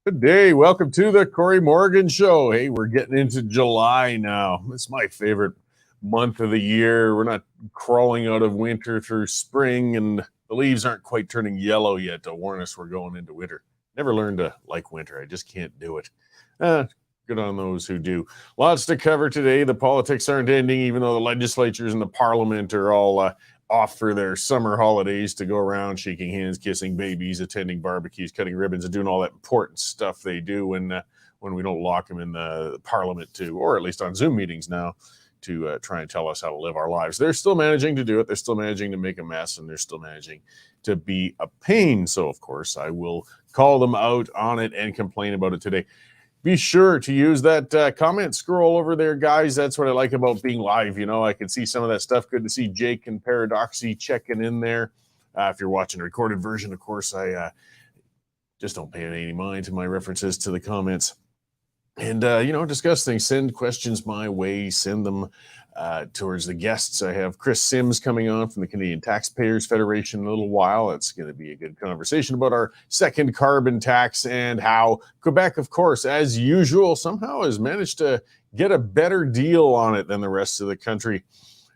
Good day. Welcome to the Cory Morgan Show. Hey, we're getting into July now. It's my favorite month of the year. We're not crawling out of winter through spring, and the leaves aren't quite turning yellow yet to warn us we're going into winter. Never learned to like winter. I just can't do it. Good on those who do. Lots to cover today. The politics aren't ending, even though the legislatures and the parliament are all off for their summer holidays to go around shaking hands, kissing babies, attending barbecues, cutting ribbons, and doing all that important stuff they do when we don't lock them in the parliament to, or at least on Zoom meetings now, to try and tell us how to live our lives. They're still managing to do it. They're still managing to make a mess, and they're still managing to be a pain. So, of course, I will call them out on it and complain about it today. Be sure to use that comment scroll over there, guys. That's what I like about being live. You know, I can see some of that stuff. Good to see Jake and Paradoxy checking in there. If you're watching a recorded version, of course, I just don't pay any mind to my references to the comments. And, discuss things. Send questions my way. Send them towards the guests. I have Kris Sims coming on from the Canadian Taxpayers Federation in a little while. It's going to be a good conversation about our second carbon tax and how Quebec, of course, as usual, somehow has managed to get a better deal on it than the rest of the country.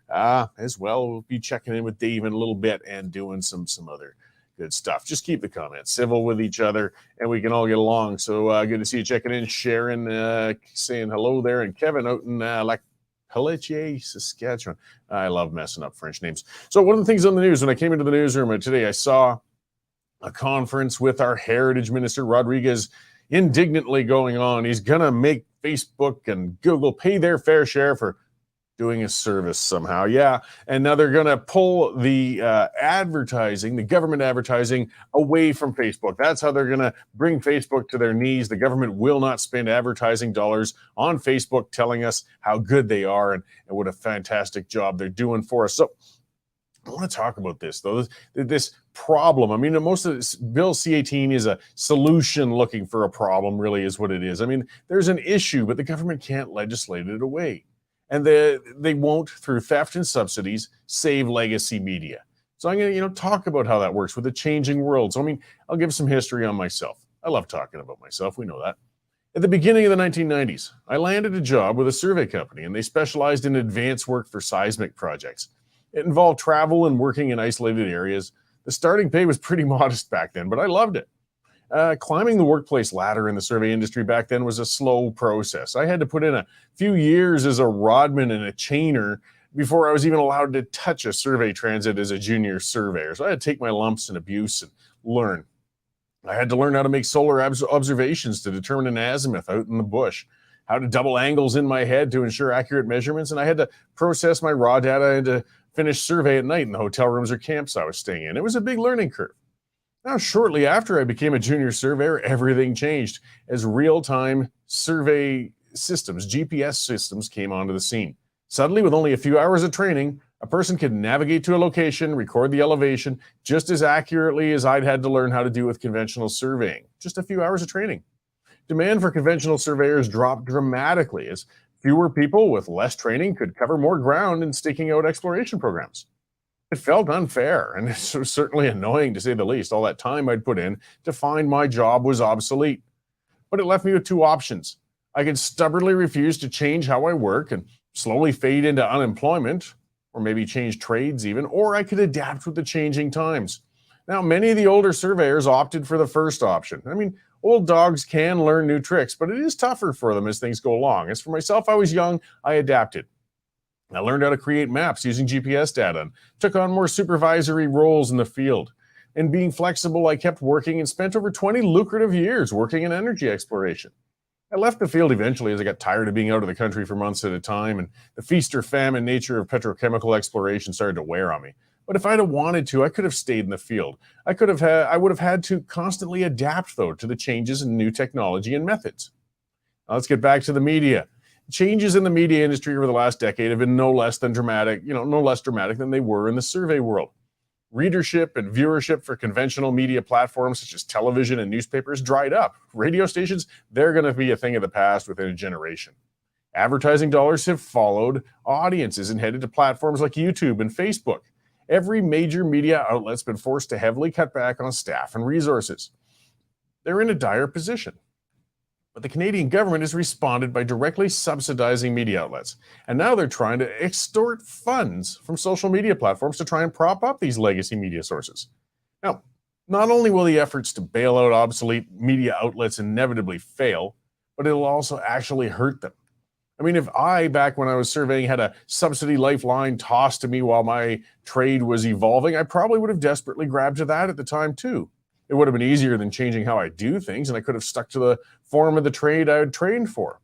As well, we'll be checking in with Dave in a little bit and doing some other good stuff. Just keep the comments civil with each other, and we can all get along. So good to see you checking in. Sharon saying hello there, and Kevin out in Pelletier, Saskatchewan. I love messing up French names. So one of the things on the news, when I came into the newsroom today, I saw a conference with our Heritage Minister, Rodriguez, indignantly going on. He's going to make Facebook and Google pay their fair share for doing a service somehow. Yeah. And now they're going to pull the advertising, the government advertising, away from Facebook. That's how they're going to bring Facebook to their knees. The government will not spend advertising dollars on Facebook telling us how good they are and what a fantastic job they're doing for us. So I want to talk about this, though, this problem. I mean, most of this Bill C-18 is a solution looking for a problem, really is what it is. I mean, there's an issue, but the government can't legislate it away. And they won't, through theft and subsidies, save legacy media. So I'm going to, talk about how that works with a changing world. So, I'll give some history on myself. I love talking about myself. We know that. At the beginning of the 1990s, I landed a job with a survey company, and they specialized in advanced work for seismic projects. It involved travel and working in isolated areas. The starting pay was pretty modest back then, but I loved it. Climbing the workplace ladder in the survey industry back then was a slow process. I had to put in a few years as a rodman and a chainer before I was even allowed to touch a survey transit as a junior surveyor. So I had to take my lumps and abuse and learn. I had to learn how to make solar observations to determine an azimuth out in the bush, how to double angles in my head to ensure accurate measurements, and I had to process my raw data into finished survey at night in the hotel rooms or camps I was staying in. It was a big learning curve. Now, shortly after I became a junior surveyor, everything changed as real-time survey systems, GPS systems, came onto the scene. Suddenly, with only a few hours of training, a person could navigate to a location, record the elevation, just as accurately as I'd had to learn how to do with conventional surveying. Just a few hours of training. Demand for conventional surveyors dropped dramatically as fewer people with less training could cover more ground in staking out exploration programs. It felt unfair, and it was certainly annoying, to say the least. All that time I'd put in to find my job was obsolete. But it left me with two options. I could stubbornly refuse to change how I work and slowly fade into unemployment, or maybe change trades even, or I could adapt with the changing times. Now, many of the older surveyors opted for the first option. Old dogs can learn new tricks, but it is tougher for them as things go along. As for myself, I was young, I adapted. I learned how to create maps using GPS data and took on more supervisory roles in the field. And being flexible, I kept working and spent over 20 lucrative years working in energy exploration. I left the field eventually as I got tired of being out of the country for months at a time, and the feast or famine nature of petrochemical exploration started to wear on me. But if I'd have wanted to, I could have stayed in the field. I would have had to constantly adapt, though, to the changes in new technology and methods. Now, let's get back to the media. Changes in the media industry over the last decade have been no less dramatic than they were in the survey world. Readership and viewership for conventional media platforms such as television and newspapers dried up. Radio stations, they're going to be a thing of the past within a generation. Advertising dollars have followed audiences and headed to platforms like YouTube and Facebook. Every major media outlet's been forced to heavily cut back on staff and resources. They're in a dire position. But the Canadian government has responded by directly subsidizing media outlets. And now they're trying to extort funds from social media platforms to try and prop up these legacy media sources. Now, not only will the efforts to bail out obsolete media outlets inevitably fail, but it'll also actually hurt them. I mean, if I, back when I was surveying, had a subsidy lifeline tossed to me while my trade was evolving, I probably would have desperately grabbed to that at the time too. It would have been easier than changing how I do things, and I could have stuck to the form of the trade I had trained for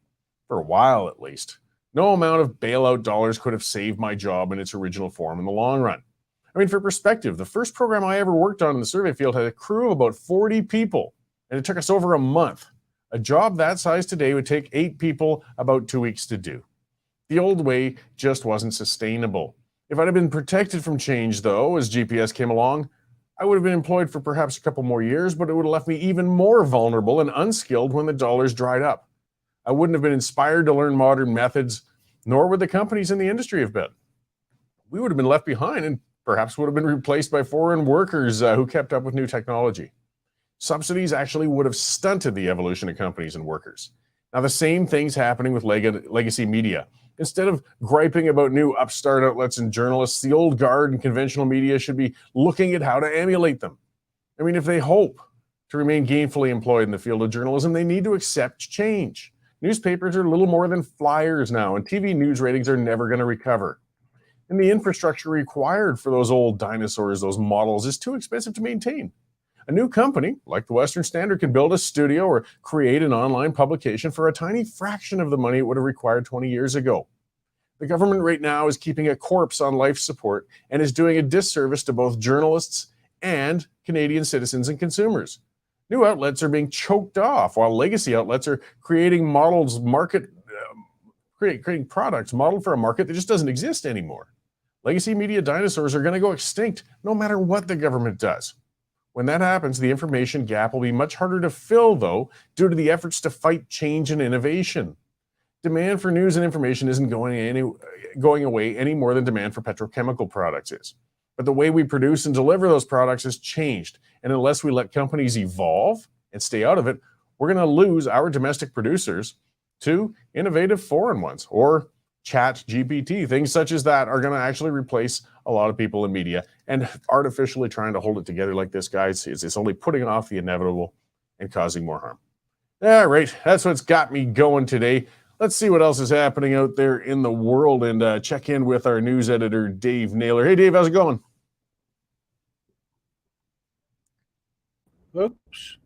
a while at least. No amount of bailout dollars could have saved my job in its original form in the long run. I mean, for perspective, the first program I ever worked on in the survey field had a crew of about 40 people, and it took us over a month. A job that size today would take 8 people about 2 weeks to do. The old way just wasn't sustainable. If I'd have been protected from change, though, as GPS came along, I would have been employed for perhaps a couple more years, but it would have left me even more vulnerable and unskilled when the dollars dried up. I wouldn't have been inspired to learn modern methods, nor would the companies in the industry have been. We would have been left behind and perhaps would have been replaced by foreign workers who kept up with new technology. Subsidies actually would have stunted the evolution of companies and workers. Now, the same thing's happening with legacy media. Instead of griping about new upstart outlets and journalists, the old guard and conventional media should be looking at how to emulate them. I mean, if they hope to remain gainfully employed in the field of journalism, they need to accept change. Newspapers are little more than flyers now, and TV news ratings are never going to recover. And the infrastructure required for those old dinosaurs, those models, is too expensive to maintain. A new company, like the Western Standard, can build a studio or create an online publication for a tiny fraction of the money it would have required 20 years ago. The government right now is keeping a corpse on life support and is doing a disservice to both journalists and Canadian citizens and consumers. New outlets are being choked off while legacy outlets are creating creating products modeled for a market that just doesn't exist anymore. Legacy media dinosaurs are going to go extinct no matter what the government does. When that happens, the information gap will be much harder to fill, though, due to the efforts to fight change and innovation. Demand for news and information isn't going away any more than demand for petrochemical products is. But the way we produce and deliver those products has changed, and unless we let companies evolve and stay out of it, we're going to lose our domestic producers to innovative foreign ones, or Chat GPT. Things such as that are going to actually replace a lot of people in media, and artificially trying to hold it together like this, guys, it's only putting off the inevitable and causing more harm. All right, that's what's got me going today. Let's see what else is happening out there in the world and check in with our news editor, Dave Naylor. Hey, Dave, how's it going? Oops.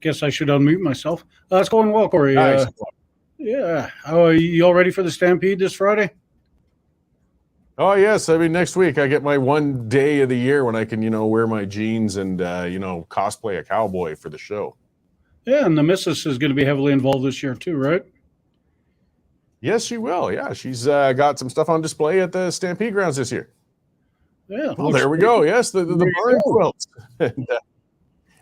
Guess I should unmute myself. It's going well, Cory. Nice. Yeah. Are you all ready for the Stampede this Friday? Oh, yes. I mean, next week I get my one day of the year when I can, wear my jeans and, cosplay a cowboy for the show. Yeah, and the missus is going to be heavily involved this year too, right? Yes, she will. Yeah, she's got some stuff on display at the Stampede grounds this year. Yeah. Well, there we go. Yes, the barn quilts.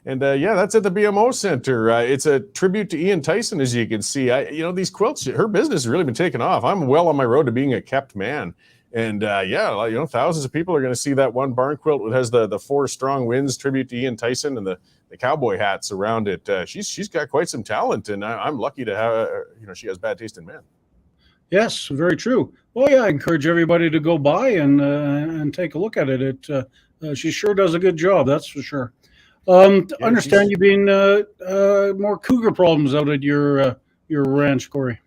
And that's at the BMO Center. It's a tribute to Ian Tyson, as you can see. These quilts, her business has really been taking off. I'm well on my road to being a kept man. And thousands of people are going to see that one barn quilt that has the 4 strong winds tribute to Ian Tyson and the cowboy hats around it. She's got quite some talent, and I'm lucky to have, she has bad taste in men. Yes, very true. Well, yeah, I encourage everybody to go by and take a look at it. She sure does a good job, that's for sure. Understand you being more cougar problems out at your ranch, Cory.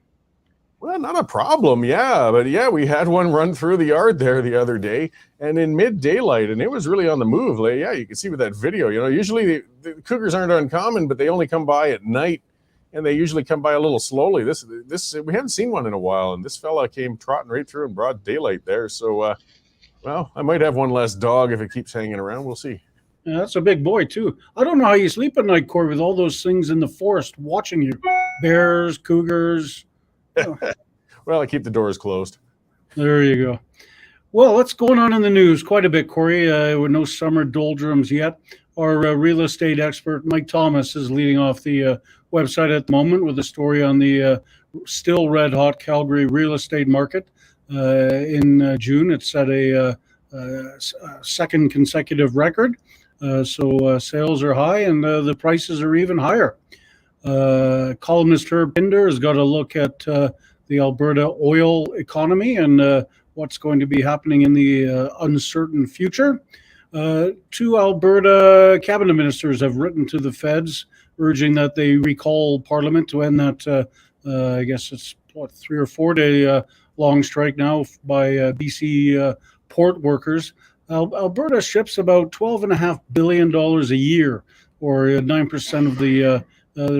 Well, not a problem, yeah. But yeah, we had one run through the yard there the other day and in mid-daylight, and it was really on the move. Yeah, you can see with that video, usually the cougars aren't uncommon, but they only come by at night, and they usually come by a little slowly. This we haven't seen one in a while, and this fella came trotting right through in broad daylight there. So, I might have one less dog if it keeps hanging around. We'll see. Yeah, that's a big boy, too. I don't know how you sleep at night, Cory, with all those things in the forest watching you. Bears, cougars. Well, I keep the doors closed. There you go. Well, what's going on in the news? Quite a bit, Cory. With no summer doldrums yet. Our real estate expert, Mike Thomas, is leading off the website at the moment with a story on the still red-hot Calgary real estate market. In June, it set a second consecutive record. So sales are high and the prices are even higher. Columnist Herb Pinder has got a look at the Alberta oil economy and what's going to be happening in the uncertain future. Two Alberta cabinet ministers have written to the feds urging that they recall Parliament to end that, I guess it's 3 or 4 day long strike now by BC port workers. Alberta ships about $12.5 billion a year, or 9% of the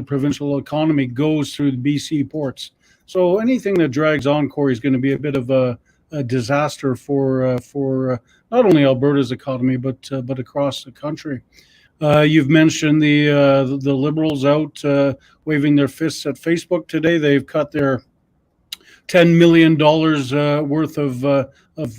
provincial economy goes through the BC ports. So anything that drags on, Cory, is going to be a bit of a disaster for not only Alberta's economy but across the country. You've mentioned the Liberals out waving their fists at Facebook today. They've cut their $10 million worth of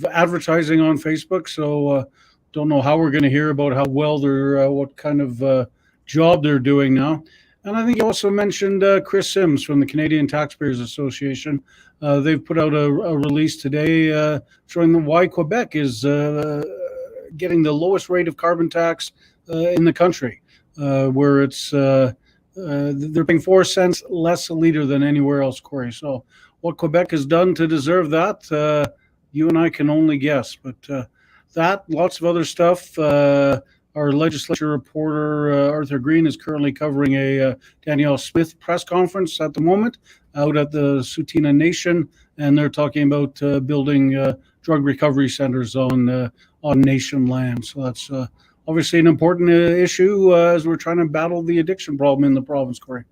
advertising on Facebook. So don't know how we're going to hear about how well they're, what kind of job they're doing now. And I think you also mentioned Kris Sims from the Canadian Taxpayers Association. They've put out a release today showing why Quebec is getting the lowest rate of carbon tax in the country, where it's they're paying 4 cents less a liter than anywhere else, Cory. So what Quebec has done to deserve that, you and I can only guess. But that, lots of other stuff. Our legislature reporter, Arthur Green, is currently covering a Danielle Smith press conference at the moment out at the Tsuut'ina Nation, and they're talking about building drug recovery centers on Nation land. So that's obviously an important issue as we're trying to battle the addiction problem in the province, Cory.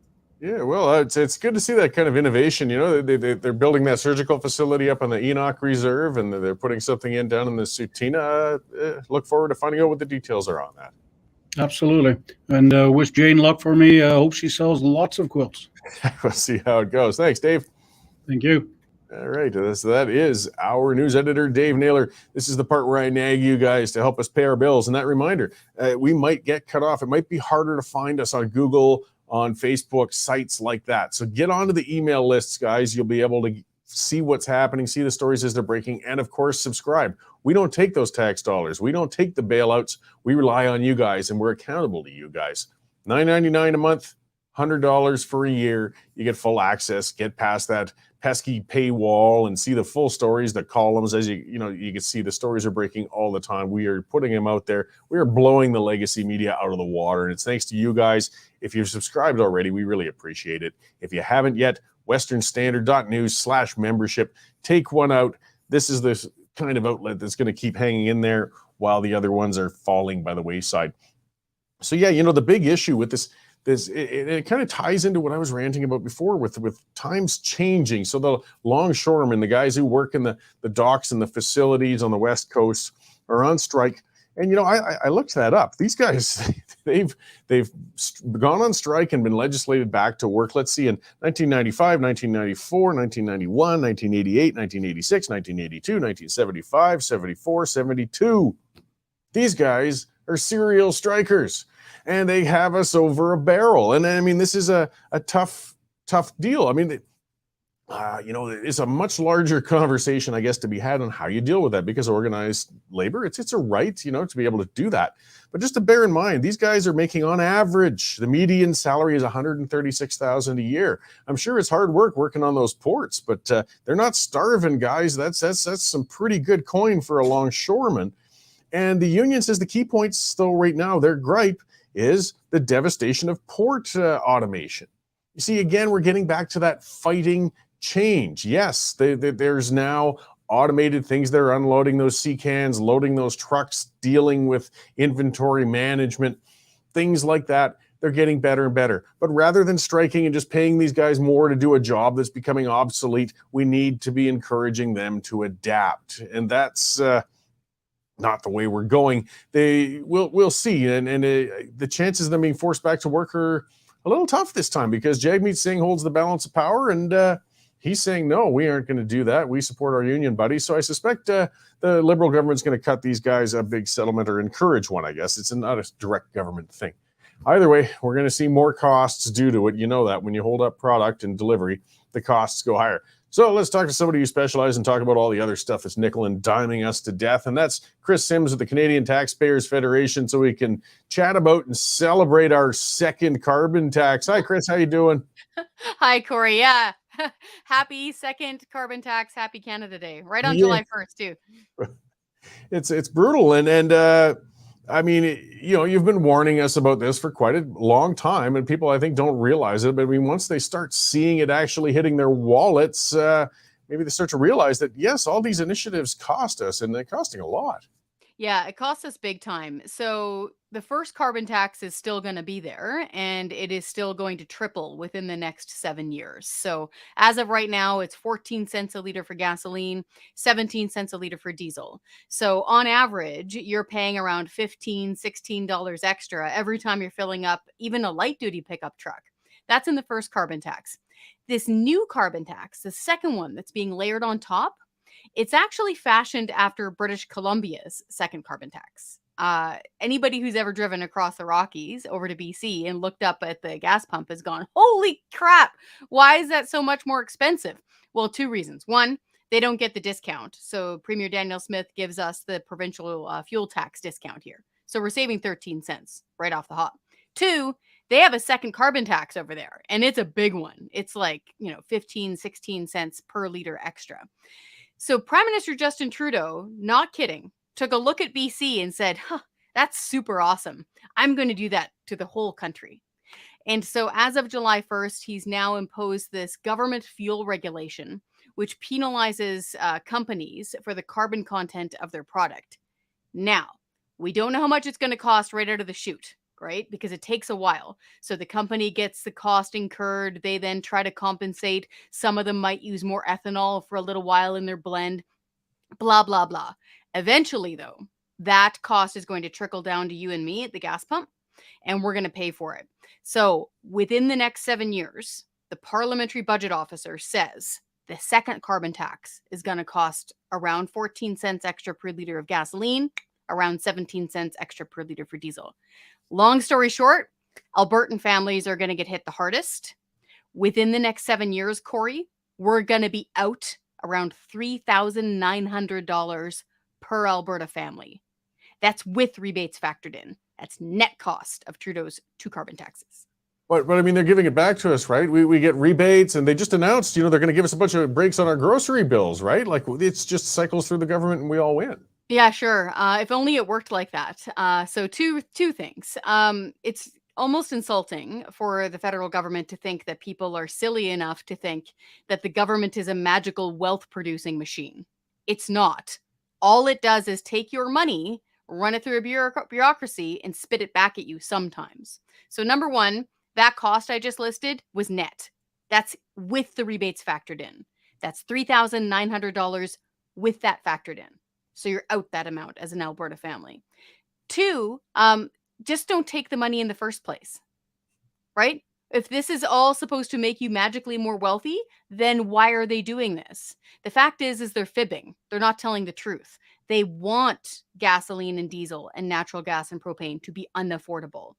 Yeah, well, it's good to see that kind of innovation. You know, they're building that surgical facility up on the Enoch Reserve, and they're putting something in down in the Tsuut'ina. Look forward to finding out what the details are on that. Absolutely. And wish Jane luck for me. Hope she sells lots of quilts. We'll see how it goes. Thanks, Dave. Thank you. All right, so that is our news editor, Dave Naylor. This is the part where I nag you guys to help us pay our bills. And that reminder, we might get cut off. It might be harder to find us on Google, on Facebook, sites like that. So get onto the email lists, guys. You'll be able to see what's happening, see the stories as they're breaking, and of course, subscribe. We don't take those tax dollars. We don't take the bailouts. We rely on you guys, and we're accountable to you guys. $9.99 a month, $100 for a year. You get full access, get past that pesky paywall and see the full stories, the columns. As you can see the stories are breaking all the time. We are putting them out there. We are blowing the legacy media out of the water, and it's thanks to you guys. If you've subscribed already, we really appreciate it. If you haven't yet, westernstandard.news/membership. Take one out. This is the kind of outlet that's going to keep hanging in there while the other ones are falling by the wayside. So yeah, the big issue with this it kind of ties into what I was ranting about before with times changing. So the longshoremen, the guys who work in the docks and the facilities on the West Coast are on strike. And, I looked that up. These guys, they've gone on strike and been legislated back to work. Let's see, in 1995, 1994, 1991, 1988, 1986, 1982, 1975, 74, 72. These guys are serial strikers, and they have us over a barrel. And I mean, this is a tough deal. I mean, it's a much larger conversation, I guess, to be had on how you deal with that, because organized labor, it's a right, to be able to do that. But just to bear in mind, these guys are making, on average, the median salary is $136,000 a year. I'm sure it's hard work working on those ports, but they're not starving, guys. That's some pretty good coin for a longshoreman. And the union says the key points still right now, their gripe is the devastation of port automation. You see, again, we're getting back to that fighting change. Yes, there's now automated things. They're unloading those sea cans, loading those trucks, dealing with inventory management, things like that. They're getting better and better. But rather than striking and just paying these guys more to do a job that's becoming obsolete, we need to be encouraging them to adapt. And that's not the way we're going. We'll see. And the chances of them being forced back to work are a little tough this time, because Jagmeet Singh holds the balance of power, and he's saying, no, we aren't going to do that. We support our union buddies. So I suspect the Liberal government's going to cut these guys a big settlement, or encourage one, I guess. It's not a direct government thing. Either way, we're going to see more costs due to it. You know that when you hold up product and delivery, the costs go higher. So let's talk to somebody who specializes and talk about all the other stuff that's nickel and diming us to death. And that's Kris Sims of the Canadian Taxpayers Federation. So we can chat about and celebrate our second carbon tax. Hi, Kris. How you doing? Hi, Cory. Yeah. Happy second carbon tax. Happy Canada Day. Right on Yeah, July 1st, too. it's brutal. And I mean, you've been warning us about this for quite a long time, and people, I think, don't realize it. But I mean, once they start seeing it actually hitting their wallets, maybe they start to realize that, yes, all these initiatives cost us, and they're costing a lot. Yeah, it costs us big time. So the first carbon tax is still going to be there and it is still going to triple within the next 7 years. So as of right now, it's 14 cents a liter for gasoline, 17 cents a liter for diesel. So on average, you're paying around $15, $16 extra every time you're filling up even a light duty pickup truck. That's in the first carbon tax. This new carbon tax, the second one that's being layered on top, it's actually fashioned after British Columbia's second carbon tax. Anybody who's ever driven across the Rockies over to BC and looked up at the gas pump has gone, holy crap, why is that so much more expensive? Well, two reasons. One, they don't get the discount. So Premier Daniel Smith gives us the provincial fuel tax discount here. So we're saving 13 cents right off the hop. Two, they have a second carbon tax over there, and it's a big one. It's like, 15, 16 cents per liter extra. So Prime Minister Justin Trudeau, not kidding, took a look at BC and said, that's super awesome. I'm going to do that to the whole country. And so as of July 1st, he's now imposed this government fuel regulation, which penalizes companies for the carbon content of their product. Now, we don't know how much it's going to cost right out of the chute, right? Because it takes a while. So the company gets the cost incurred. They then try to compensate. Some of them might use more ethanol for a little while in their blend, blah, blah, blah. Eventually, though, that cost is going to trickle down to you and me at the gas pump, and we're going to pay for it. So within the next 7 years, the Parliamentary Budget Officer says the second carbon tax is going to cost around 14 cents extra per liter of gasoline, around 17 cents extra per liter for diesel. Long story short, Albertan families are going to get hit the hardest. Within the next 7 years, Cory, we're going to be out around $3,900 per Alberta family. That's with rebates factored in. That's net cost of Trudeau's two carbon taxes. But I mean, they're giving it back to us, right? We get rebates, and they just announced, they're going to give us a bunch of breaks on our grocery bills, right? Like, it's just cycles through the government and we all win. Yeah, sure. If only it worked like that. So two things. It's almost insulting for the federal government to think that people are silly enough to think that the government is a magical wealth producing machine. It's not. All it does is take your money, run it through a bureaucracy, and spit it back at you sometimes. So number one, that cost I just listed was net. That's with the rebates factored in. That's $3,900 with that factored in. So you're out that amount as an Alberta family. Two, just don't take the money in the first place, right? If this is all supposed to make you magically more wealthy, then why are they doing this? The fact is they're fibbing. They're not telling the truth. They want gasoline and diesel and natural gas and propane to be unaffordable.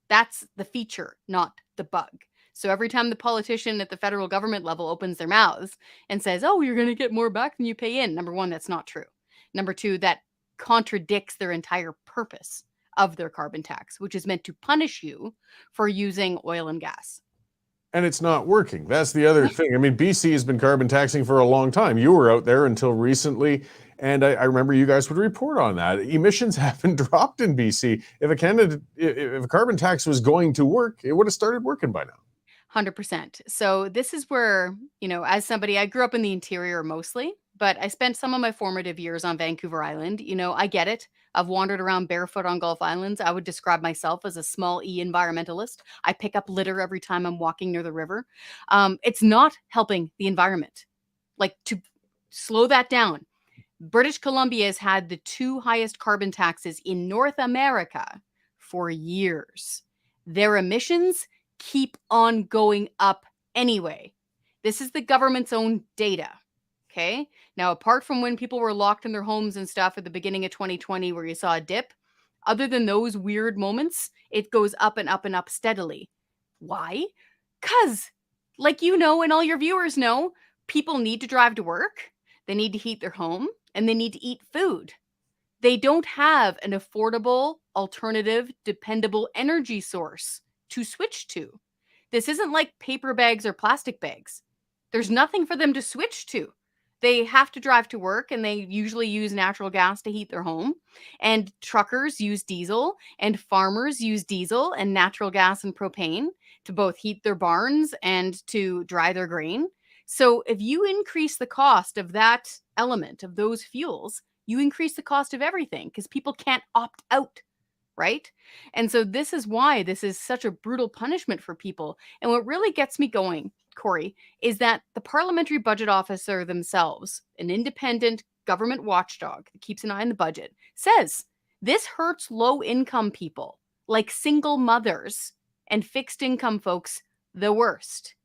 That's the feature, not the bug. So every time the politician at the federal government level opens their mouths and says, oh, you're going to get more back than you pay in, number one, that's not true. Number two, that contradicts their entire purpose of their carbon tax, which is meant to punish you for using oil and gas. And it's not working. That's the other thing. I mean, BC has been carbon taxing for a long time. You were out there until recently, and I remember you guys would report on that. Emissions haven't dropped in BC. If a carbon tax was going to work, it would have started working by now. 100%. So this is where, as somebody, I grew up in the interior mostly, but I spent some of my formative years on Vancouver Island. I get it. I've wandered around barefoot on Gulf Islands. I would describe myself as a small E environmentalist. I pick up litter every time I'm walking near the river. It's not helping the environment. Like, to slow that down, British Columbia has had the two highest carbon taxes in North America for years. Their emissions keep on going up anyway. This is the government's own data. Okay. Now, apart from when people were locked in their homes and stuff at the beginning of 2020, where you saw a dip, other than those weird moments, it goes up and up and up steadily. Why? Because, like and all your viewers know, People need to drive to work, they need to heat their home, and they need to eat food. They don't have an affordable, alternative, dependable energy source to switch to. This isn't like paper bags or plastic bags. There's nothing for them to switch to. They have to drive to work and they usually use natural gas to heat their home. And truckers use diesel, and farmers use diesel and natural gas and propane to both heat their barns and to dry their grain. So if you increase the cost of that element, of those fuels, you increase the cost of everything because people can't opt out, right? And so this is why this is such a brutal punishment for people. And what really gets me going, Cory, is that the Parliamentary Budget Officer themselves, an independent government watchdog that keeps an eye on the budget, says this hurts low-income people like single mothers and fixed income folks the worst.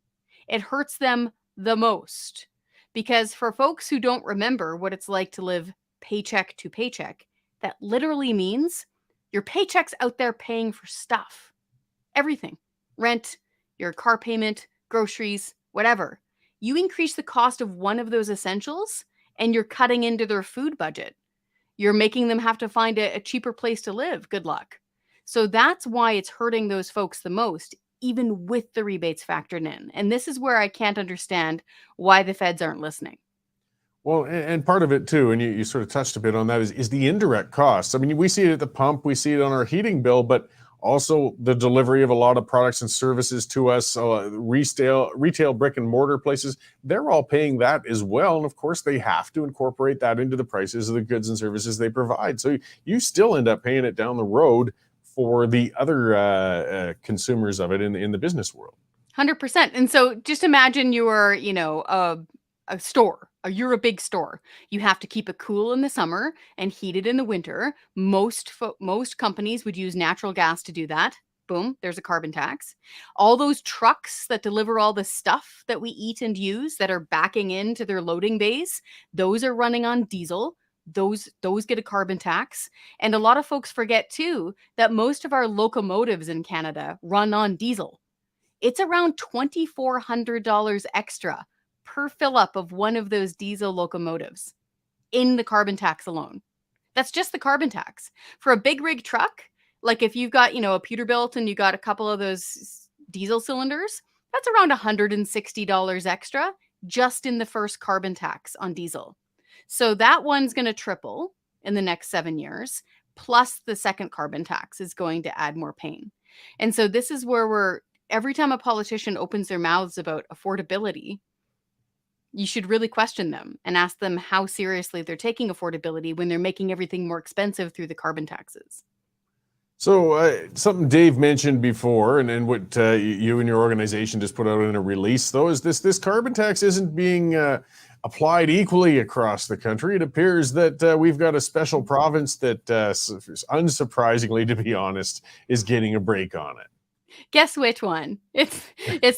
It hurts them the most because for folks who don't remember what it's like to live paycheck to paycheck, that literally means your paycheck's out there paying for stuff. Everything. Rent, your car payment, groceries, whatever. You increase the cost of one of those essentials and you're cutting into their food budget. You're making them have to find a cheaper place to live. Good luck. So that's why it's hurting those folks the most, even with the rebates factored in. And this is where I can't understand why the feds aren't listening. Well, and part of it too, and you sort of touched a bit on that, is the indirect costs. I mean, we see it at the pump, we see it on our heating bill, but also the delivery of a lot of products and services to us, retail brick and mortar places, they're all paying that as well. And of course, they have to incorporate that into the prices of the goods and services they provide. So you still end up paying it down the road for the other consumers of it in the business world. 100%. And so just imagine you are, a store. You're a big store. You have to keep it cool in the summer and heat it in the winter. Most companies would use natural gas to do that. Boom, there's a carbon tax. All those trucks that deliver all the stuff that we eat and use that are backing into their loading bays, those are running on diesel. Those get a carbon tax. And a lot of folks forget too that most of our locomotives in Canada run on diesel. It's around $2,400 extra per fill up of one of those diesel locomotives in the carbon tax alone. That's just the carbon tax. For a big rig truck, like if you've got, a Peterbilt and you got a couple of those diesel cylinders, that's around $160 extra just in the first carbon tax on diesel. So that one's going to triple in the next 7 years, plus the second carbon tax is going to add more pain. And so this is where every time a politician opens their mouths about affordability, you should really question them and ask them how seriously they're taking affordability when they're making everything more expensive through the carbon taxes. So something Dave mentioned before, and what you and your organization just put out in a release, though, is this carbon tax isn't being applied equally across the country. It appears that we've got a special province that, unsurprisingly, to be honest, is getting a break on it. Guess which one? It's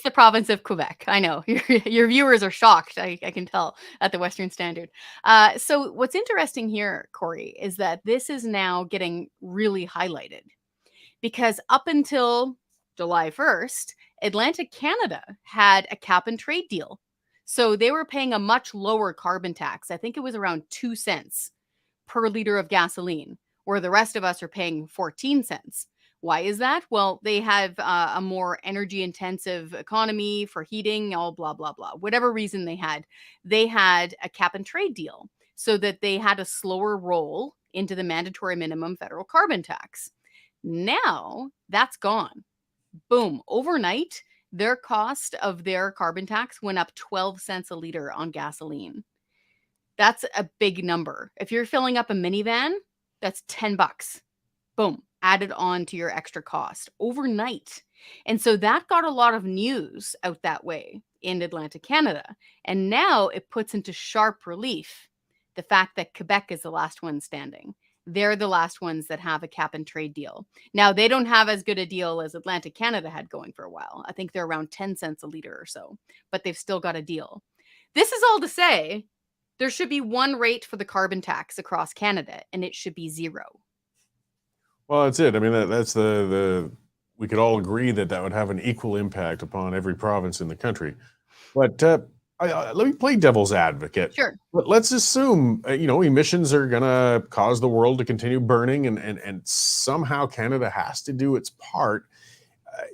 the province of Quebec. I know your viewers are shocked. I can tell at the Western Standard. So what's interesting here, Cory, is that this is now getting really highlighted because up until July 1st, Atlantic Canada had a cap and trade deal. So they were paying a much lower carbon tax. I think it was around 2 cents per liter of gasoline, where the rest of us are paying 14 cents. Why is that? Well, they have a more energy intensive economy for heating, all blah, blah, blah. Whatever reason they had a cap and trade deal so that they had a slower roll into the mandatory minimum federal carbon tax. Now that's gone. Boom. Overnight, their cost of their carbon tax went up 12 cents a liter on gasoline. That's a big number. If you're filling up a minivan, that's $10. Boom. Added on to your extra cost overnight. And so that got a lot of news out that way in Atlantic Canada. And now it puts into sharp relief the fact that Quebec is the last one standing. They're the last ones that have a cap and trade deal. Now, they don't have as good a deal as Atlantic Canada had going for a while. I think they're around 10 cents a liter or so, but they've still got a deal. This is all to say there should be one rate for the carbon tax across Canada, and it should be zero. Well, that's it. I mean, that's we could all agree that would have an equal impact upon every province in the country. But let me play devil's advocate. Sure. Let's assume, emissions are going to cause the world to continue burning, and somehow Canada has to do its part,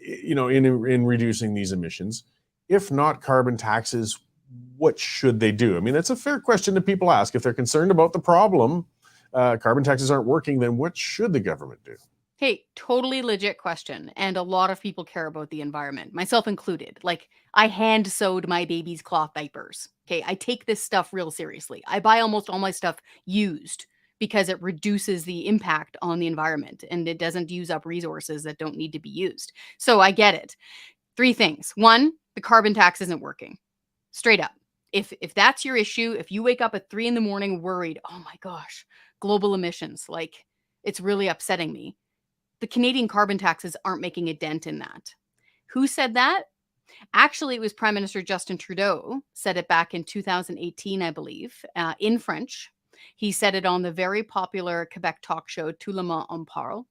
in reducing these emissions. If not carbon taxes, what should they do? I mean, that's a fair question that people ask. If they're concerned about the problem, carbon taxes aren't working, then what should the government do? Hey, totally legit question. And a lot of people care about the environment, myself included. Like, I hand sewed my baby's cloth diapers. Okay. I take this stuff real seriously. I buy almost all my stuff used because it reduces the impact on the environment and it doesn't use up resources that don't need to be used. So I get it. 3 things. 1, the carbon tax isn't working. Straight up. If that's your issue, if you wake up at 3 a.m. worried, oh my gosh, global emissions, like it's really upsetting me. The Canadian carbon taxes aren't making a dent in that. Who said that? Actually, it was Prime Minister Justin Trudeau said it back in 2018, I believe, in French. He said it on the very popular Quebec talk show, Tout le monde en parle.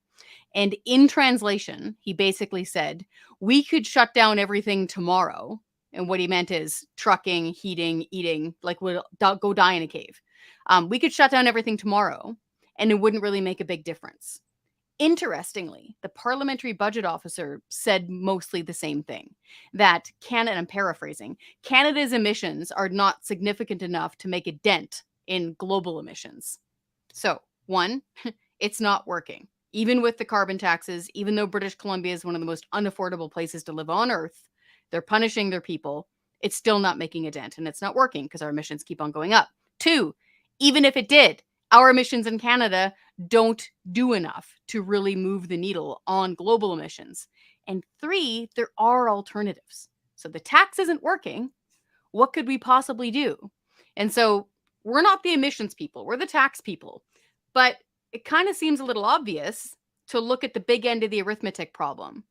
And in translation, he basically said, we could shut down everything tomorrow. And what he meant is trucking, heating, eating, like we'll go die in a cave. We could shut down everything tomorrow and it wouldn't really make a big difference. Interestingly, the parliamentary budget officer said mostly the same thing, that Canada, I'm paraphrasing, Canada's emissions are not significant enough to make a dent in global emissions. So, 1, it's not working. Even with the carbon taxes, even though British Columbia is one of the most unaffordable places to live on Earth, they're punishing their people. It's still not making a dent and it's not working because our emissions keep on going up. 2, even if it did, our emissions in Canada don't do enough to really move the needle on global emissions. And 3, there are alternatives. So the tax isn't working. What could we possibly do? And so we're not the emissions people, we're the tax people. But it kind of seems a little obvious to look at the big end of the arithmetic problem.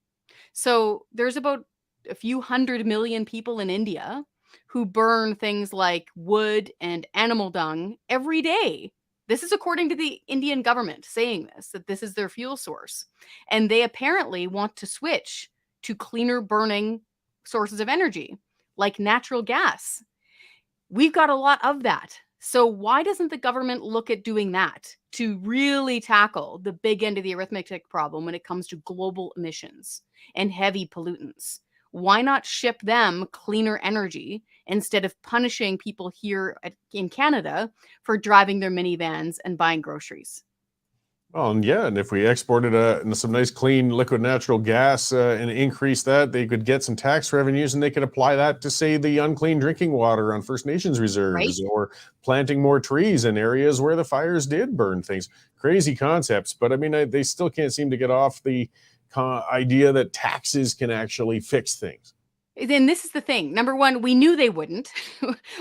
So there's about a few 100 million people in India who burn things like wood and animal dung every day. This is according to the Indian government saying this, that this is their fuel source. And they apparently want to switch to cleaner burning sources of energy, like natural gas. We've got a lot of that. So why doesn't the government look at doing that to really tackle the big end of the arithmetic problem when it comes to global emissions and heavy pollutants? Why not ship them cleaner energy instead of punishing people here in Canada for driving their minivans and buying groceries? Well, and if we exported some nice clean liquid natural gas and increase that, they could get some tax revenues and they could apply that to, say, the unclean drinking water on First Nations reserves, right? Or planting more trees in areas where the fires did burn things. Crazy concepts, but I mean, they still can't seem to get off the idea that taxes can actually fix things. Then this is the thing. Number 1, we knew they wouldn't.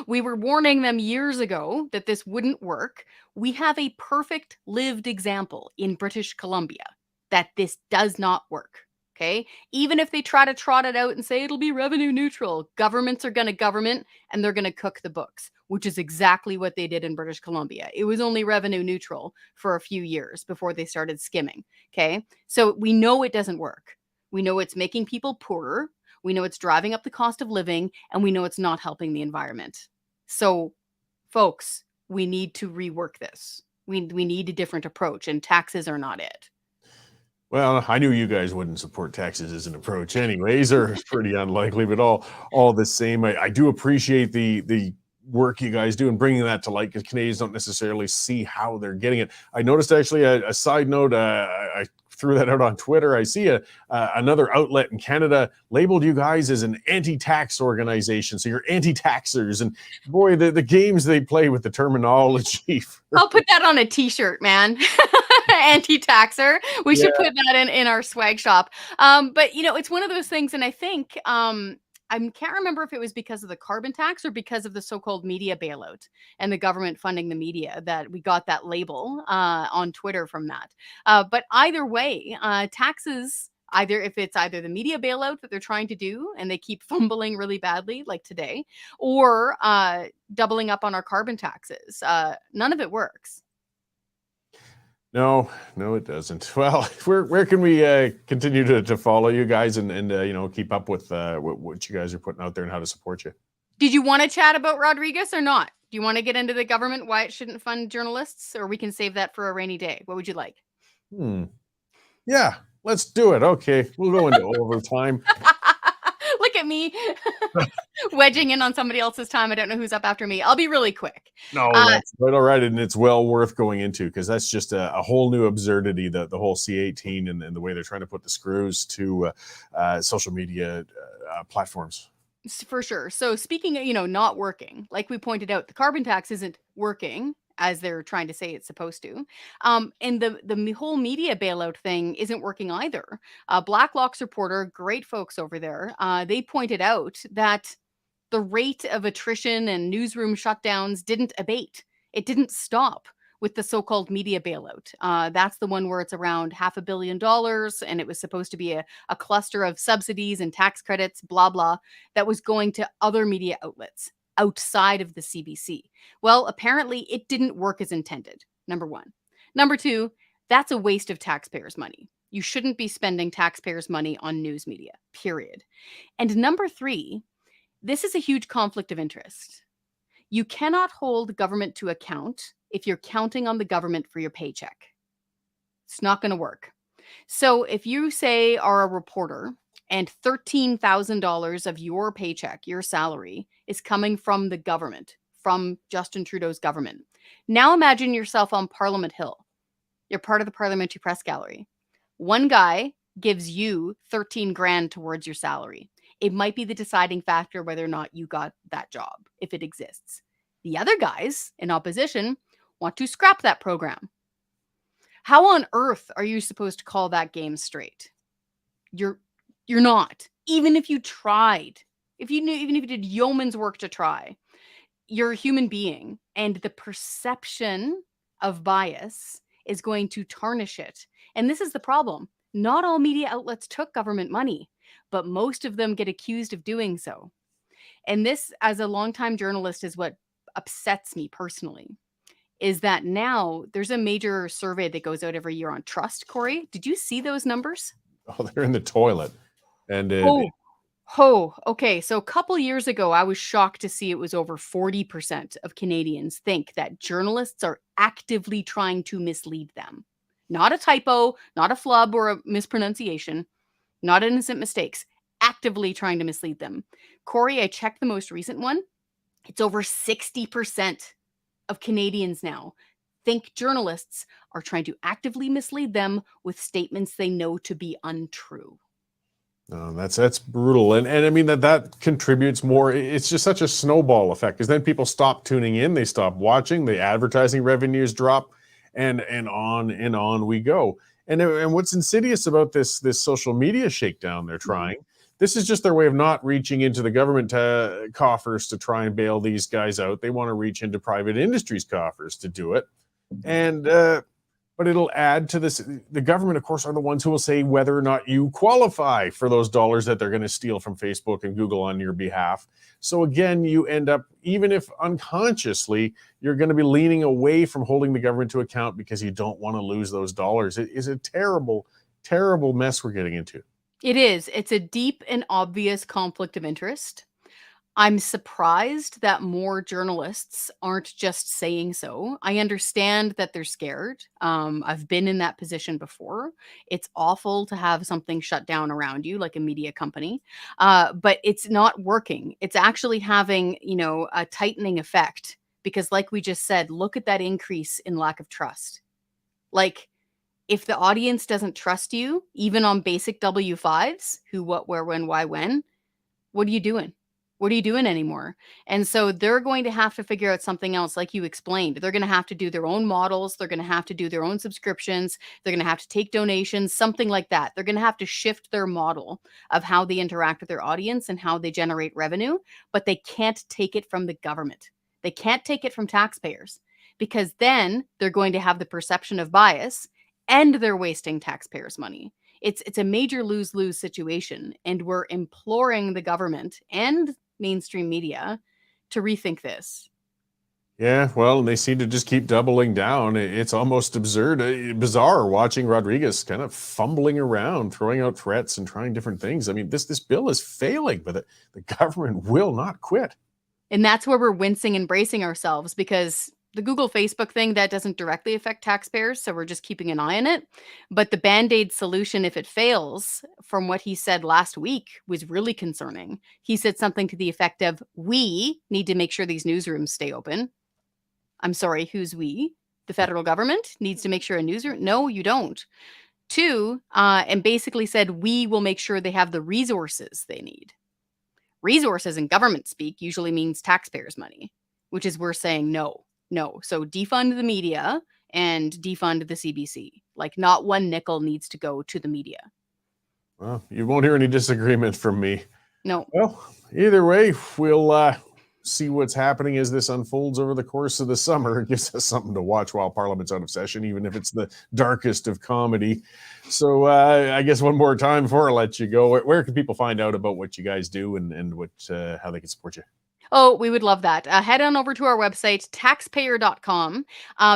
We were warning them years ago that this wouldn't work. We have a perfect lived example in British Columbia that this does not work. Okay. Even if they try to trot it out and say it'll be revenue neutral, governments are going to government and they're going to cook the books, which is exactly what they did in British Columbia. It was only revenue neutral for a few years before they started skimming. Okay. So we know it doesn't work. We know it's making people poorer. We know it's driving up the cost of living, and we know it's not helping the environment. So, folks, we need to rework this. We need a different approach, and taxes are not it. Well, I knew you guys wouldn't support taxes as an approach anyways, or pretty unlikely, but all the same, I do appreciate the work you guys do and bringing that to light, because Canadians don't necessarily see how they're getting it. I noticed actually a side note, I threw that out on Twitter. I see another outlet in Canada labeled you guys as an anti-tax organization. So you're anti-taxers, and boy, the games they play with the terminology. I'll put that on a t-shirt, man. Anti-taxer. We should put that in our swag shop. But it's one of those things. And I think, I can't remember if it was because of the carbon tax or because of the so-called media bailout and the government funding the media that we got that label on Twitter from that. But either way, taxes, if it's either the media bailout that they're trying to do and they keep fumbling really badly like today, or doubling up on our carbon taxes, none of it works. No, it doesn't. Well, where can we continue to follow you guys and keep up with what you guys are putting out there and how to support you? Did you want to chat about Rodriguez or not? Do you want to get into the government, why it shouldn't fund journalists, or we can save that for a rainy day? What would you like? Yeah, let's do it. Okay, we'll go into overtime. Look at me wedging in on somebody else's time. I don't know who's up after me. I'll be really quick. No, that's right. All right, and it's well worth going into because that's just a whole new absurdity. The whole C18 and the way they're trying to put the screws to social media platforms. For sure. So speaking of, not working, like we pointed out, the carbon tax isn't working as they're trying to say it's supposed to. And the whole media bailout thing isn't working either. Blacklock's reporter, great folks over there, they pointed out that the rate of attrition and newsroom shutdowns didn't abate. It didn't stop with the so-called media bailout. That's the one where it's around $500 million, and it was supposed to be a cluster of subsidies and tax credits, blah, blah, that was going to other media outlets outside of the CBC. Well, apparently it didn't work as intended, number one. Number two, that's a waste of taxpayers' money. You shouldn't be spending taxpayers' money on news media, period. And number three, this is a huge conflict of interest. You cannot hold government to account if you're counting on the government for your paycheck. It's not going to work. So if you say are a reporter and $13,000 of your paycheck, your salary, is coming from the government, from Justin Trudeau's government. Now imagine yourself on Parliament Hill. You're part of the Parliamentary Press Gallery. One guy gives you 13 grand towards your salary. It might be the deciding factor whether or not you got that job, if it exists. The other guys in opposition want to scrap that program. How on earth are you supposed to call that game straight? You're not. Even if you tried, even if you did yeoman's work to try, you're a human being, and the perception of bias is going to tarnish it. And this is the problem. Not all media outlets took government money, but most of them get accused of doing so. And this, as a longtime journalist, is what upsets me personally, is that now there's a major survey that goes out every year on trust, Cory. Did you see those numbers? Oh, they're in the toilet. And okay. So a couple years ago, I was shocked to see it was over 40% of Canadians think that journalists are actively trying to mislead them. Not a typo, not a flub or a mispronunciation, not innocent mistakes, actively trying to mislead them. Cory, I checked the most recent one. It's over 60% of Canadians now think journalists are trying to actively mislead them with statements they know to be untrue. Oh, that's brutal. And I mean that contributes more. It's just such a snowball effect because then people stop tuning in, they stop watching, the advertising revenues drop, and on we go. And what's insidious about this social media shakedown they're trying, this is just their way of not reaching into the government coffers to try and bail these guys out. They want to reach into private industry's coffers to do it. And but it'll add to this. The government, of course, are the ones who will say whether or not you qualify for those dollars that they're going to steal from Facebook and Google on your behalf. So again, you end up, even if unconsciously, you're going to be leaning away from holding the government to account because you don't want to lose those dollars. It is a terrible, terrible mess we're getting into. It is. It's a deep and obvious conflict of interest. I'm surprised that more journalists aren't just saying so. I understand that they're scared. I've been in that position before. It's awful to have something shut down around you, like a media company, but it's not working. It's actually having, a tightening effect because, like we just said, look at that increase in lack of trust. Like, if the audience doesn't trust you, even on basic W5s, who, what, where, when, why, when, what are you doing? What are you doing anymore? And so they're going to have to figure out something else, like you explained. They're going to have to do their own models. They're going to have to do their own subscriptions. They're going to have to take donations, something like that. They're going to have to shift their model of how they interact with their audience and how they generate revenue, but they can't take it from the government. They can't take it from taxpayers because then they're going to have the perception of bias and they're wasting taxpayers' money. It's a major lose-lose situation, and we're imploring the government and mainstream media to rethink this. Yeah, well, and they seem to just keep doubling down. It's almost absurd, bizarre watching Rodriguez kind of fumbling around, throwing out threats and trying different things. I mean, this bill is failing, but the government will not quit. And that's where we're wincing and bracing ourselves, because the Google Facebook thing, that doesn't directly affect taxpayers, so we're just keeping an eye on it. But the Band-Aid solution, if it fails, from what he said last week, was really concerning. He said something to the effect of, we need to make sure these newsrooms stay open. I'm sorry, who's we? The federal government needs to make sure a newsroom? No, you don't. Two, and basically said, we will make sure they have the resources they need. Resources in government speak usually means taxpayers' money, which is we're saying no. So defund the media and defund the CBC. Like, not one nickel needs to go to the media. Well, you won't hear any disagreement from me. No. Well, either way, we'll see what's happening as this unfolds over the course of the summer. It gives us something to watch while Parliament's out of session, even if it's the darkest of comedy. So I guess one more time before I let you go, where can people find out about what you guys do and what how they can support you? Oh, we would love that. Head on over to our website, taxpayer.com.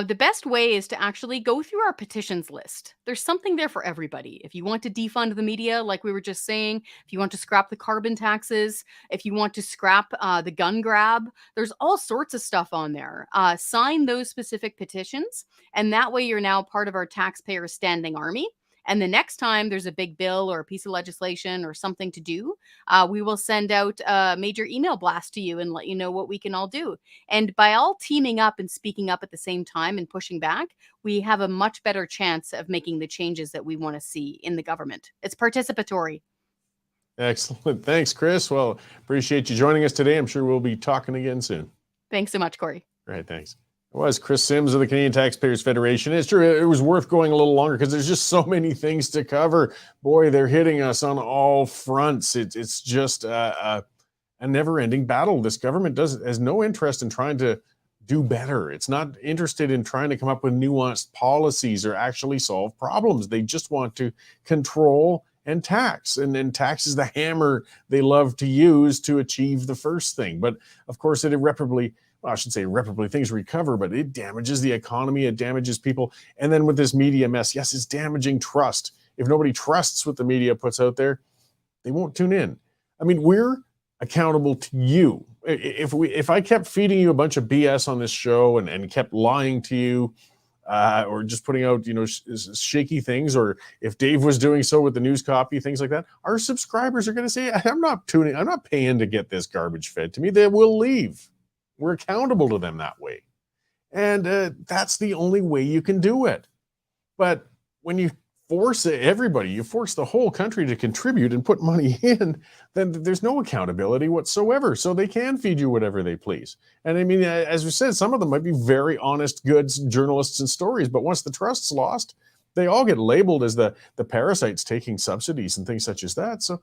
The best way is to actually go through our petitions list. There's something there for everybody. If you want to defund the media, like we were just saying, if you want to scrap the carbon taxes, if you want to scrap the gun grab, there's all sorts of stuff on there. Sign those specific petitions, and that way you're now part of our taxpayer standing army. And the next time there's a big bill or a piece of legislation or something to do, we will send out a major email blast to you and let you know what we can all do. And by all teaming up and speaking up at the same time and pushing back, we have a much better chance of making the changes that we want to see in the government. It's participatory. Excellent. Thanks, Kris. Well, appreciate you joining us today. I'm sure we'll be talking again soon. Thanks so much, Cory. All right, thanks. It was Kris Sims of the Canadian Taxpayers Federation. It's true, it was worth going a little longer because there's just so many things to cover. Boy, they're hitting us on all fronts. It's just a never-ending battle. This government has no interest in trying to do better. It's not interested in trying to come up with nuanced policies or actually solve problems. They just want to control and tax. And then tax is the hammer they love to use to achieve the first thing. But of course, it irreparably, well, I should say irreparably, things recover, but it damages the economy, it damages people. And then with this media mess, yes, it's damaging trust. If nobody trusts what the media puts out there, they won't tune in. I mean, we're accountable to you. If I kept feeding you a bunch of BS on this show and kept lying to you, or just putting out, shaky things, or if Dave was doing so with the news copy, things like that, our subscribers are going to say, I'm not paying to get this garbage fed to me. They will leave. We're accountable to them that way. And that's the only way you can do it. But when you force everybody, you force the whole country to contribute and put money in, then there's no accountability whatsoever. So they can feed you whatever they please. And I mean, as we said, some of them might be very honest, good journalists and stories, but once the trust's lost, they all get labeled as the parasites taking subsidies and things such as that. So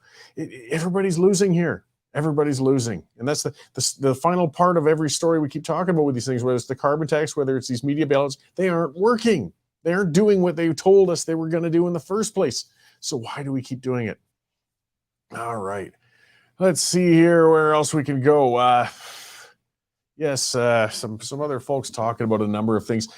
everybody's losing here. Everybody's losing. And that's the final part of every story we keep talking about with these things, whether it's the carbon tax, whether it's these media bailouts, they aren't working. They aren't doing what they told us they were going to do in the first place. So why do we keep doing it? All right. Let's see here where else we can go. Some other folks talking about a number of things.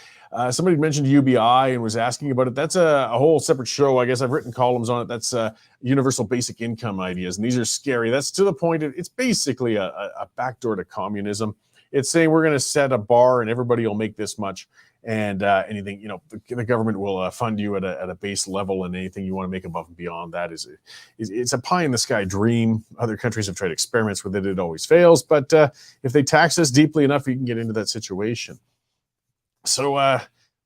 Somebody mentioned UBI and was asking about it. That's a whole separate show. I guess I've written columns on it. That's universal basic income ideas. And these are scary. That's to the point. It's basically a backdoor to communism. It's saying we're going to set a bar and everybody will make this much. And anything, the government will fund you at a base level, and anything you want to make above and beyond that it's a pie in the sky dream. Other countries have tried experiments with it. It always fails. But if they tax us deeply enough, we can get into that situation. So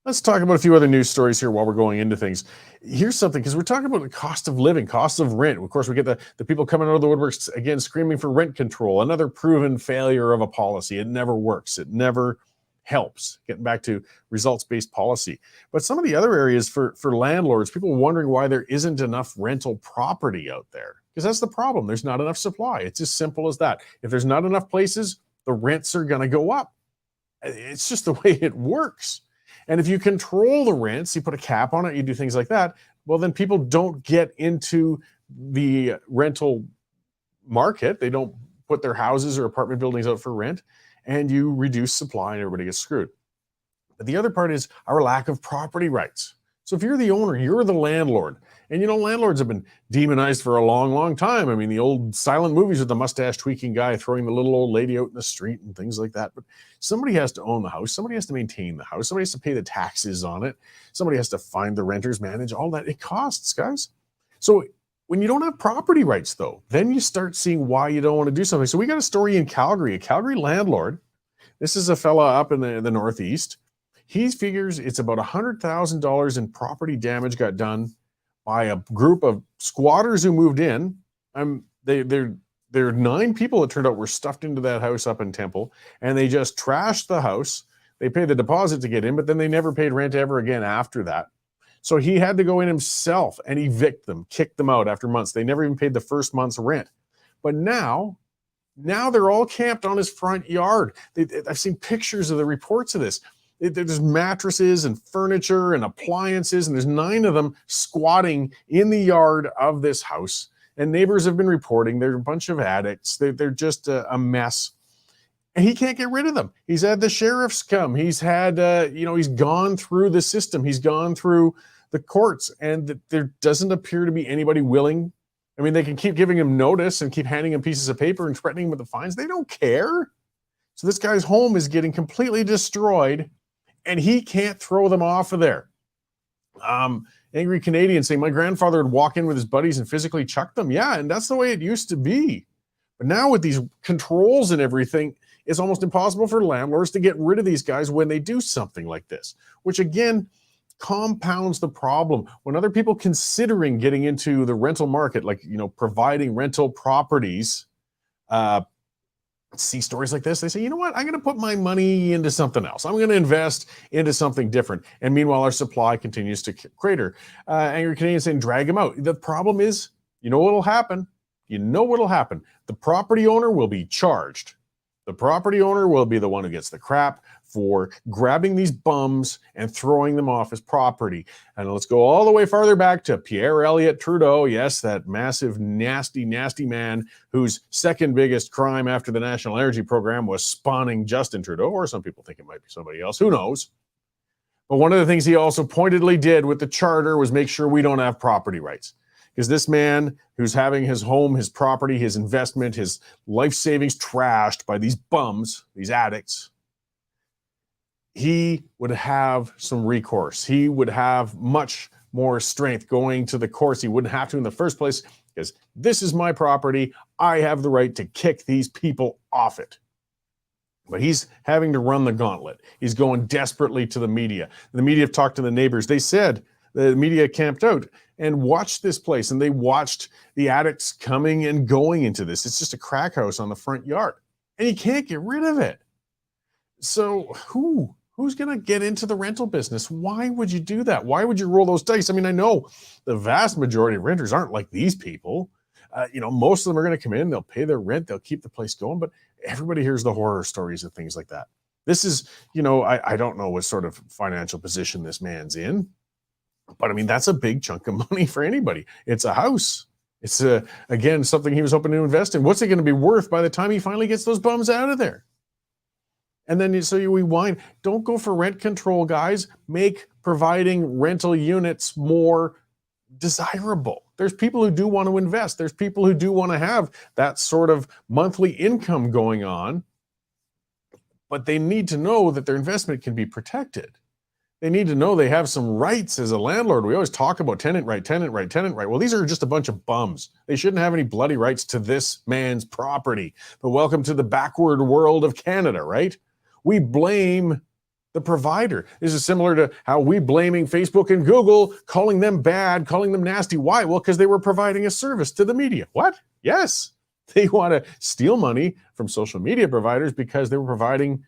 let's talk about a few other news stories here while we're going into things. Here's something, because we're talking about the cost of living, cost of rent. Of course, we get the people coming out of the woodworks again, screaming for rent control, another proven failure of a policy. It never works. It never helps. Getting back to results-based policy. But some of the other areas for landlords, people wondering why there isn't enough rental property out there. Because that's the problem. There's not enough supply. It's as simple as that. If there's not enough places, the rents are going to go up. It's just the way it works. And if you control the rents, you put a cap on it, you do things like that, well, then people don't get into the rental market. They don't put their houses or apartment buildings out for rent, and you reduce supply and everybody gets screwed. But the other part is our lack of property rights. So if you're the owner, you're the landlord. And landlords have been demonized for a long, long time. I mean, the old silent movies with the mustache tweaking guy throwing the little old lady out in the street and things like that. But somebody has to own the house. Somebody has to maintain the house. Somebody has to pay the taxes on it. Somebody has to find the renters, manage all that. It costs, guys. So when you don't have property rights, though, then you start seeing why you don't want to do something. So we got a story in Calgary, a Calgary landlord. This is a fella up in the Northeast. He figures it's about $100,000 in property damage got done by a group of squatters who moved in. There are 9 people that turned out were stuffed into that house up in Temple, and they just trashed the house. They paid the deposit to get in, but then they never paid rent ever again after that. So he had to go in himself and evict them, kick them out after months. They never even paid the first month's rent. But now they're all camped on his front yard. I've seen pictures of the reports of this. There's mattresses and furniture and appliances, and there's 9 of them squatting in the yard of this house. And neighbors have been reporting they're a bunch of addicts. They're just a mess. And he can't get rid of them. He's had the sheriffs come. He's had, he's gone through the system. He's gone through the courts, and there doesn't appear to be anybody willing. I mean, they can keep giving him notice and keep handing him pieces of paper and threatening him with the fines. They don't care. So this guy's home is getting completely destroyed, and he can't throw them off of there. Angry Canadians saying, my grandfather would walk in with his buddies and physically chuck them. Yeah, and that's the way it used to be. But now with these controls and everything, it's almost impossible for landlords to get rid of these guys when they do something like this, which again compounds the problem. When other people considering getting into the rental market, like, providing rental properties, see stories like this, they say, you know what, I'm going to put my money into something else. I'm going to invest into something different. And meanwhile, our supply continues to crater. Angry Canadians saying, drag him out. The problem is, what'll happen? What'll happen? The property owner will be charged. The property owner will be the one who gets the crap for grabbing these bums and throwing them off his property. And let's go all the way farther back to Pierre Elliott Trudeau. Yes, that massive, nasty, nasty man whose second biggest crime after the National Energy Program was spawning Justin Trudeau, or some people think it might be somebody else. Who knows? But one of the things he also pointedly did with the charter was make sure we don't have property rights. Because this man who's having his home, his property, his investment, his life savings trashed by these bums, these addicts, he would have some recourse. He would have much more strength going to the courts. He wouldn't have to in the first place, because this is my property. I have the right to kick these people off it. But he's having to run the gauntlet. He's going desperately to the media. The media have talked to the neighbors. They said the media camped out and watched this place, and they watched the addicts coming and going into this. It's just a crack house on the front yard, and you can't get rid of it. So who's going to get into the rental business? Why would you do that? Why would you roll those dice? I mean, I know the vast majority of renters aren't like these people. Most of them are going to come in, they'll pay their rent, they'll keep the place going, but everybody hears the horror stories and things like that. This is, I don't know what sort of financial position this man's in, but I mean, that's a big chunk of money for anybody. It's a house. It's, again, something he was hoping to invest in. What's it going to be worth by the time he finally gets those bums out of there? And then you rewind. Don't go for rent control, guys. Make providing rental units more desirable. There's people who do want to invest. There's people who do want to have that sort of monthly income going on, but they need to know that their investment can be protected. They need to know they have some rights as a landlord. We always talk about tenant right, tenant right, tenant right. Well, these are just a bunch of bums. They shouldn't have any bloody rights to this man's property. But welcome to the backward world of Canada, right? We blame the provider. This is similar to how we blaming Facebook and Google, calling them bad, calling them nasty. Why? Well, because they were providing a service to the media. What? Yes. They want to steal money from social media providers because they were providing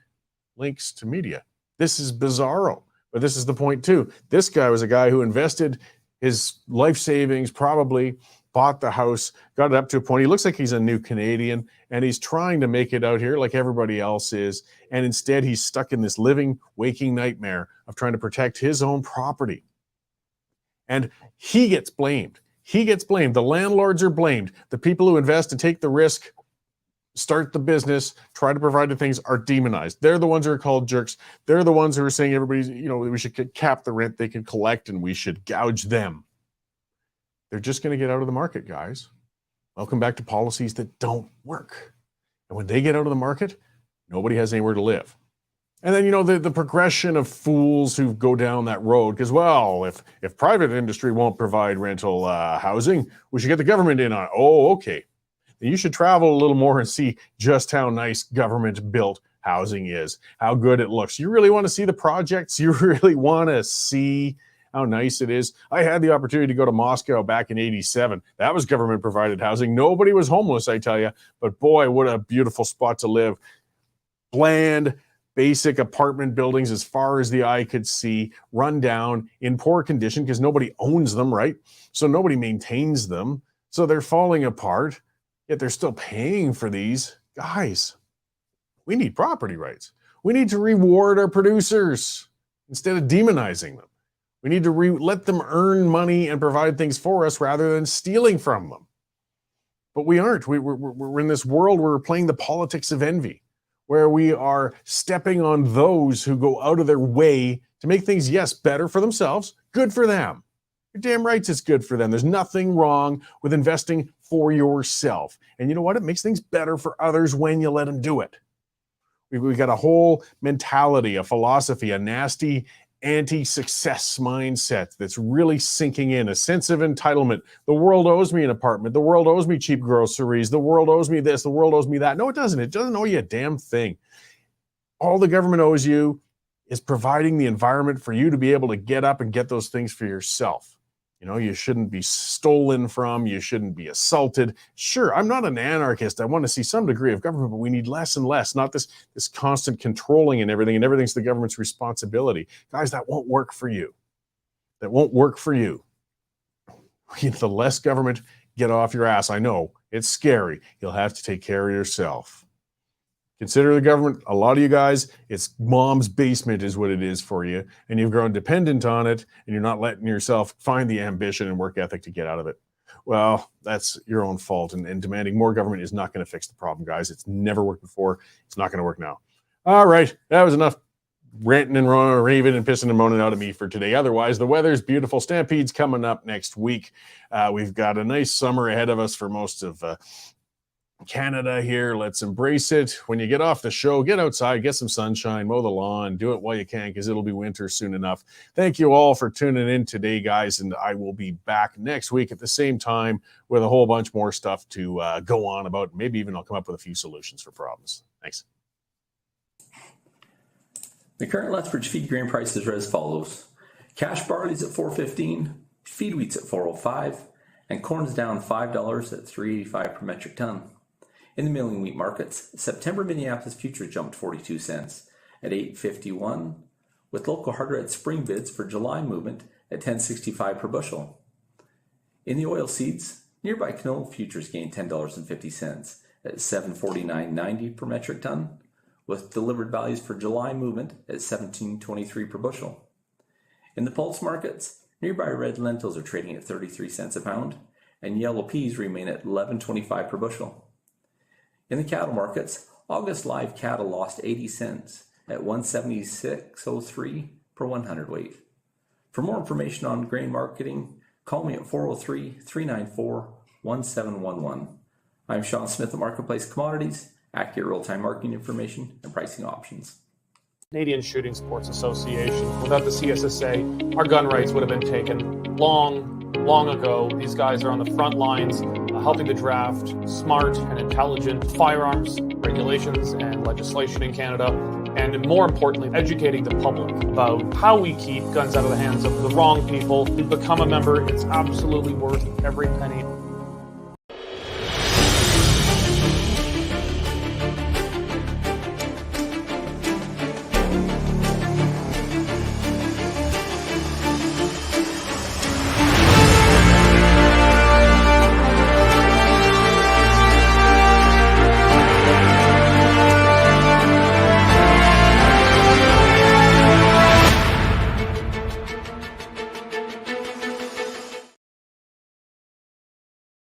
links to media. This is bizarro. But this is the point too. This guy was a guy who invested his life savings, probably bought the house, got it up to a point. He looks like he's a new Canadian, and he's trying to make it out here like everybody else is. And instead, he's stuck in this living, waking nightmare of trying to protect his own property. And he gets blamed. He gets blamed. The landlords are blamed. The people who invest and take the risk, start the business, try to provide the things, are demonized. They're the ones who are called jerks. They're the ones who are saying everybody's, we should cap the rent they can collect and we should gouge them. They're just going to get out of the market, guys. Welcome back to policies that don't work. And when they get out of the market, nobody has anywhere to live. And then, the progression of fools who go down that road, because, well, if private industry won't provide rental housing, we should get the government in on it. Oh, okay. Then you should travel a little more and see just how nice government-built housing is, how good it looks. You really want to see the projects? You really want to see how nice it is? I had the opportunity to go to Moscow back in '87. That was government-provided housing. Nobody was homeless, I tell you. But boy, what a beautiful spot to live. Bland, basic apartment buildings as far as the eye could see, run down, in poor condition because nobody owns them, right? So nobody maintains them. So they're falling apart, yet they're still paying for these. Guys, we need property rights. We need to reward our producers instead of demonizing them. We need to let them earn money and provide things for us rather than stealing from them. But we aren't. We're in this world where we're playing the politics of envy, where we are stepping on those who go out of their way to make things, yes, better for themselves, good for them. You're damn right it's good for them. There's nothing wrong with investing for yourself. And you know what? It makes things better for others when you let them do it. We've got a whole mentality, a philosophy, a nasty anti-success mindset that's really sinking in, a sense of entitlement. The world owes me an apartment. The world owes me cheap groceries. The world owes me this. The world owes me that. No, it doesn't. It doesn't owe you a damn thing. All the government owes you is providing the environment for you to be able to get up and get those things for yourself. You shouldn't be stolen from. You shouldn't be assaulted. Sure, I'm not an anarchist. I want to see some degree of government, but we need less and less, not this constant controlling and everything's the government's responsibility. Guys, that won't work for you. That won't work for you. The less government, get off your ass. I know, it's scary. You'll have to take care of yourself. Consider the government, a lot of you guys, it's mom's basement is what it is for you, and you've grown dependent on it, and you're not letting yourself find the ambition and work ethic to get out of it. Well, that's your own fault, and demanding more government is not going to fix the problem, guys. It's never worked before. It's not going to work now. All right, that was enough ranting and raving and pissing and moaning out of me for today. Otherwise, the weather's beautiful. Stampede's coming up next week. We've got a nice summer ahead of us for most of Canada here. Let's embrace it. When you get off the show, get outside, get some sunshine, mow the lawn, do it while you can because it'll be winter soon enough. Thank you all for tuning in today, guys, and I will be back next week at the same time with a whole bunch more stuff to go on about. Maybe even I'll come up with a few solutions for problems. Thanks. The current Lethbridge feed grain prices are as follows. Cash barley's at $4.15, feed wheat's at $4.05, and corn's down $5 at $3.85 per metric ton. In the milling wheat markets, September Minneapolis futures jumped 42 cents at $8.51, with local hard red spring bids for July movement at $10.65 per bushel. In the oil seeds, nearby canola futures gained $10.50 at $7.49.90 per metric ton, with delivered values for July movement at $17.23 per bushel. In the pulse markets, nearby red lentils are trading at 33 cents a pound, and yellow peas remain at $11.25 per bushel. In the cattle markets, August live cattle lost 80 cents at $176.03 per 100 weight. For more information on grain marketing, call me at 403-394-1711. I'm Sean Smith at Marketplace Commodities, accurate real-time marketing information and pricing options. Canadian Shooting Sports Association. Without the CSSA, our gun rights would have been taken long ago. These guys are on the front lines helping to draft smart and intelligent firearms regulations and legislation in Canada, and more importantly, educating the public about how we keep guns out of the hands of the wrong people. To become a member, it's absolutely worth every penny.